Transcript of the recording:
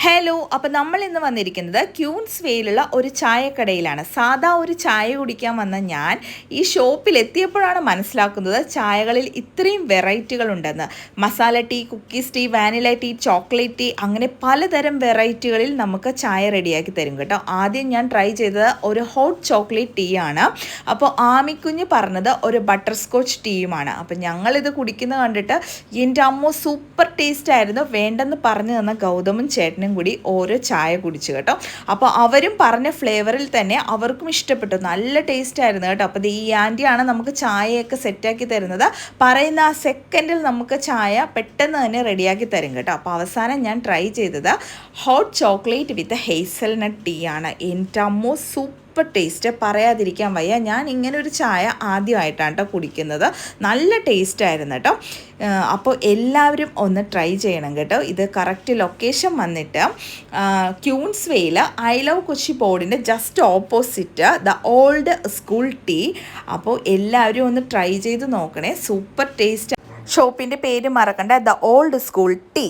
Hello, അപ്പോൾ നമ്മൾ ഇന്ന് വന്നിരിക്കുന്നത് ക്യൂൻസ് വേയിലുള്ള ഒരു ചായക്കടയിലാണ്. സാധാ ഒരു ചായ കുടിക്കാൻ വന്ന ഞാൻ ഈ ഷോപ്പിൽ എത്തിയപ്പോഴാണ് മനസ്സിലാക്കുന്നത് ചായകളിൽ ഇത്രയും വെറൈറ്റികളുണ്ടെന്ന്. Masala tea, cookies tea, vanilla tea, chocolate tea, അങ്ങനെ പലതരം വെറൈറ്റികളിൽ നമുക്ക് ചായ റെഡിയാക്കി തരും കേട്ടോ. ആദ്യം ഞാൻ ട്രൈ ചെയ്തത് ഒരു ഹോട്ട് ചോക്ലേറ്റ് ടീ ആണ്. അപ്പോൾ ആമിക്കുഞ്ഞ് പറഞ്ഞത് ഒരു ബട്ടർ സ്കോച്ച് ടീയുമാണ്. അപ്പോൾ ഞങ്ങളിത് കുടിക്കുന്നത് കണ്ടിട്ട് എൻ്റെ അമ്മോ സൂപ്പർ ടേസ്റ്റ് ആയിരുന്നു, വേണ്ടെന്ന് പറഞ്ഞു തന്ന ഗൗതമും ചേട്ടനും കൂടി ഓരോ ചായ കുടിച്ചു കേട്ടോ. അപ്പോൾ അവരും പറഞ്ഞ ഫ്ലേവറിൽ തന്നെ അവർക്കും ഇഷ്ടപ്പെട്ടു, നല്ല ടേസ്റ്റ് ആയിരുന്നു കേട്ടോ. അപ്പോൾ ഈ ആൻറ്റിയാണ് നമുക്ക് ചായയൊക്കെ സെറ്റാക്കി തരുന്നത്. പറയുന്ന ആ സെക്കൻഡിൽ നമുക്ക് ചായ പെട്ടെന്ന് തന്നെ റെഡിയാക്കി തരും കേട്ടോ. അപ്പോൾ അവസാനം ഞാൻ ട്രൈ ചെയ്തത് hot chocolate with hazelnut tea ആണ്. എൻ്റെ അമ്മോ സൂപ്പർ ടേസ്റ്റ്, പറയാതിരിക്കാൻ വയ്യ. ഞാൻ ഇങ്ങനെ ഒരു ചായ ആദ്യമായിട്ടാണ് കേട്ടോ കുടിക്കുന്നത്. നല്ല ടേസ്റ്റ് ആയിരുന്നു കേട്ടോ. അപ്പോൾ എല്ലാവരും ഒന്ന് ട്രൈ ചെയ്യണം കേട്ടോ. ഇത് കറക്റ്റ് ലൊക്കേഷൻ വന്നിട്ട് ക്യൂൻസ് വേയിൽ ഐ ലവ് കൊച്ചി ബോർഡിൻ്റെ just opposite the old school tea. അപ്പോൾ എല്ലാവരും ഒന്ന് ട്രൈ ചെയ്ത് നോക്കണേ, സൂപ്പർ ടേസ്റ്റ്. ഷോപ്പിൻ്റെ പേര് മറക്കണ്ട, ദ ഓൾഡ് സ്കൂൾ ടീ.